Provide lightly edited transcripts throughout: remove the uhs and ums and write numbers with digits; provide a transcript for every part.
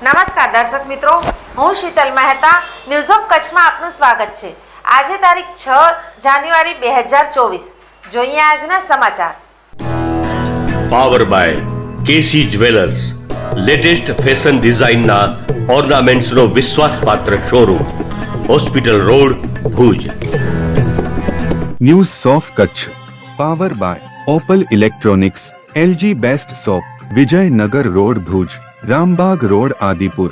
નમસ્કાર દર્શક મિત્રો, હું શીતલ મહેતા ન્યૂઝ ઓફ કચ્છમાં આપનું સ્વાગત છે। આજે તારીખ 6 જાન્યુઆરી 2024। જોઈએ આજના સમાચાર। Power by KC jewellers, latest fashion ડિઝાઇનના ઓર્નામેન્ટ્સનો વિશ્વાસપાત્ર showroom, hospital road, Bhuj. News of Kutch power by Opal electronics, LG best shop, Vijaynagar road, Bhuj, Rambag road, Adipur.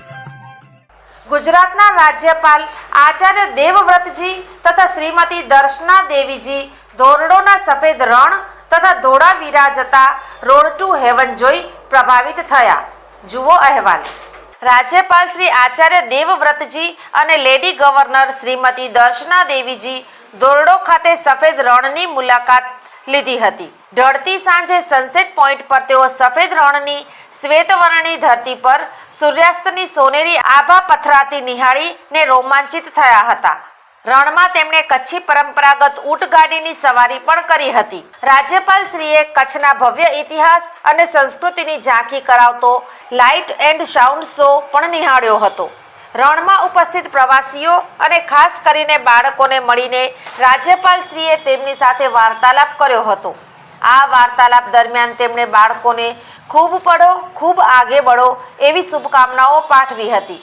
ગુજરાતના રાજ્યપાલ આચાર્ય દેવવ્રતજી તથા શ્રીમતી દર્શના દેવીજી ધોરડોના સફેદ રણ તથા ધોળા વિરાજતા રોડ ટુ હેવન જોઈ પ્રભાવિત થયા। જુઓ અહેવાલ। રાજ્યપાલ શ્રી આચાર્ય દેવવ્રતજી અને લેડી ગવર્નર શ્રીમતી દર્શના દેવીજી ધોરડો ખાતે સફેદ રણની મુલાકાત લીધી હતી। ઢળતી સાંજે સનસેટ પોઈન્ટ પર તેઓ સફેદ રણની શ્વેતવર્ણની ધરતી પર સૂર્યાસ્તની સોનેરી આભા પથરાતી નિહાળીને રોમાંચિત થયા હતા। રણમાં તેમણે કચ્છી પરંપરાગત ઊંટ ગાડીની સવારી પણ કરી હતી। રાજ્યપાલ શ્રીએ કચ્છના ભવ્ય ઇતિહાસ અને સંસ્કૃતિની ઝાંખી કરાવતો લાઇટ એન્ડ સાઉન્ડ શો પણ નિહાળ્યો હતો। રણમાં ઉપસ્થિત પ્રવાસીઓ અને ખાસ કરીને બાળકોને મળીને રાજ્યપાલ શ્રીએ તેમની સાથે વાર્તાલાપ કર્યો હતો। આ વાર્તાલાપ દરમિયાન તેમણે બાળકોને ખૂબ પડો, ખૂબ આગે બળો એવી શુભકામનાઓ પાઠવી હતી।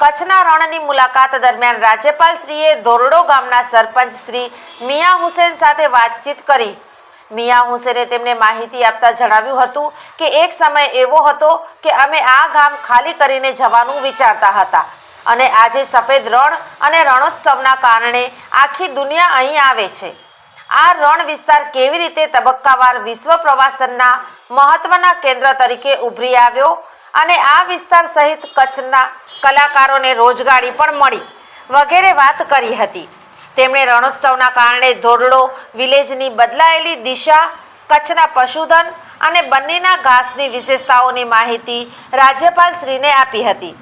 કચ્છના રણની મુલાકાત દરમિયાન રાજ્યપાલ શ્રીએ ધોરડો ગામના સરપંચ શ્રી મિયા હુસેન સાથે વાતચીત કરી। મિયા હુસેને તેમને માહિતી આપતા જણાવ્યું હતું કે એક સમય એવો હતો કે અમે આ ગામ ખાલી કરીને જવાનું વિચારતા હતા અને આજે સફેદ રણ અને રણોત્સવના કારણે આખી દુનિયા અહીં આવે છે। આ રણ વિસ્તાર કેવી રીતે તબક્કાવાર વિશ્વ પ્રવાસનના મહત્વના કેન્દ્ર તરીકે ઉભરી આવ્યો અને આ વિસ્તાર સહિત કચ્છના કલાકારોને રોજગારી પણ મળી વગેરે વાત કરી હતી। તેમણે રણોત્સવના કારણે ધોરડો વિલેજની બદલાયેલી દિશા, કચ્છના પશુધન અને બંનેના ઘાસની વિશેષતાઓની માહિતી રાજ્યપાલશ્રીને આપી હતી।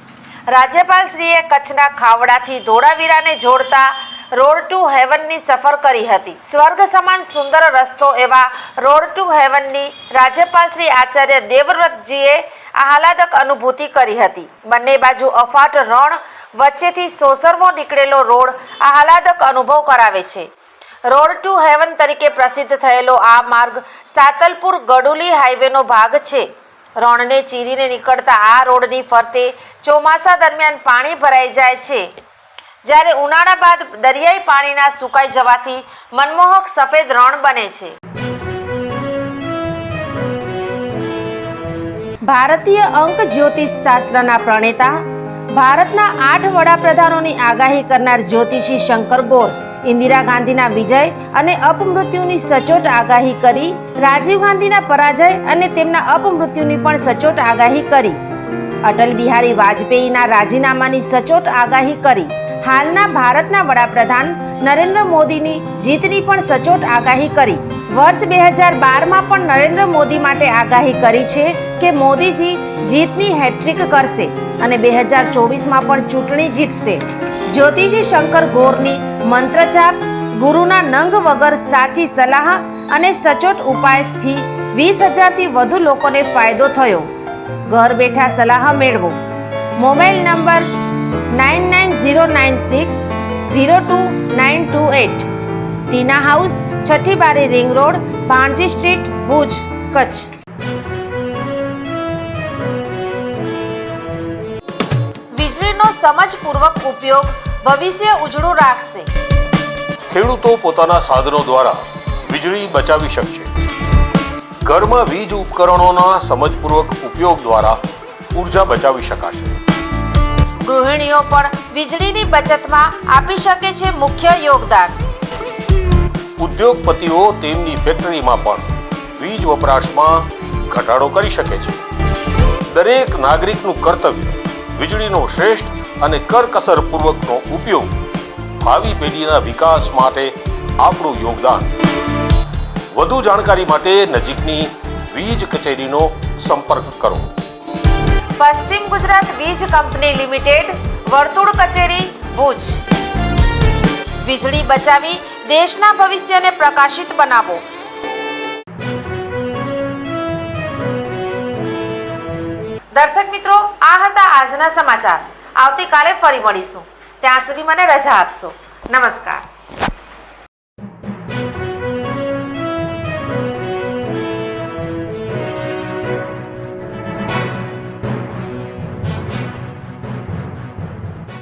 રાજ્યપાલશ્રીએ કચ્છના ખાવડાથી ધોળાવીરાને જોડતા રોડ ટુ હેવનની સફર કરી હતી। સ્વર્ગ સમાન સુંદર રસ્તો એવા રોડ ટુ હેવનની રાજ્યપાલ શ્રી આચાર્ય દેવવ્રતજીએ આહલાદક અનુભૂતિ કરી હતી। બંને બાજુ અફાટ રણ, વચ્ચેથી સોસરવો નીકળેલો રોડ આહલાદક અનુભવ કરાવે છે। રોડ ટુ હેવન તરીકે પ્રસિદ્ધ થયેલો આ માર્ગ સાતલપુર ગડુલી હાઈવેનો ભાગ છે। રણને ચીરીને નીકળતા આ રોડની ફરતે ચોમાસા દરમિયાન પાણી ભરાઈ જાય છે, જ્યારે ઉનાળા બાદ દરિયાઈ પાણીના સુકાઈ જવાથી મનમોહક સફેદ રણ બને છે। ભારતીય અંક જ્યોતિષ શાસ્ત્રના પ્રણેતા, ભારતના 8 વડાપ્રધાનોની આગાહી કરનાર જ્યોતિષી શંકર ગોર ઇન્દિરા ગાંધીના વિજય અને અપમૃત્યુની સચોટ આગાહી કરી, રાજીવ ગાંધીના પરાજય અને તેમના અપમૃત્યુની પણ સચોટ આગાહી કરી, અટલ બિહારી વાજપેયીના રાજીનામાની સચોટ આગાહી કરી, હાલના ભારતના વડાપ્રધાન નરેન્દ્ર મોદીની જીતની પણ સચોટ આગાહી કરી। વર્ષ 2012માં પણ નરેન્દ્ર મોદી માટે આગાહી કરી છે કે મોદીજી જીતની હેટ્રિક કરશે અને 2024માં પણ ચૂંટણી જીતશે। જ્યોતિષી શંકર ગોરની મંત્રજાપ, ગુરુના નંગ વગર સાચી સલાહ અને સચોટ ઉપાયથી 20,000થી વધુ લોકોને ફાયદો થયો। ઘર બેઠા સલાહ મેળવો। Mobile number 9909602928। ટીના હાઉસ, છઠ્ઠી બારી ring road, Bhanji street, Bhuj, Kutch. વીજળીનો સમજપૂર્વક ઉપયોગ ભવિષ્ય ઉજળું રાખશે। ખેડૂતો પોતાના સાધનો દ્વારા વીજળી બચાવી શકશે। ઘરમાં વીજ ઉપકરણોના સમજપૂર્વક ઉપયોગ દ્વારા ઉર્જા બચાવી શકાશે। ગૃહિણીઓ પણ વીજળીની બચતમાં આપી શકે છે મુખ્ય યોગદાન। ઉદ્યોગપતિઓ તેમની ફેક્ટરીમાં પણ વીજ વપરાશમાં ઘટાડો કરી શકે છે। દરેક નાગરિકનું કર્તવ્ય વીજળીનો શ્રેષ્ઠ અને કરકસરપૂર્વકનો ઉપયોગ ભાવિ પેઢીના વિકાસ માટે આપણું યોગદાન। વધુ જાણકારી માટે નજીકની વીજ કચેરીનો સંપર્ક કરો। પશ્ચિમ ગુજરાત વીજ કંપની લિમિટેડ, વર્તુળ કચેરી, ભુજ। વીજળી બચાવી દેશના ભવિષ્યને પ્રકાશિત બનાવો। દર્શક મિત્રો, આ હતા આજના સમાચાર. આવતીકાલે ફરી મળીશું. ત્યાં સુધી મને રજા આપશો. નમસ્કાર.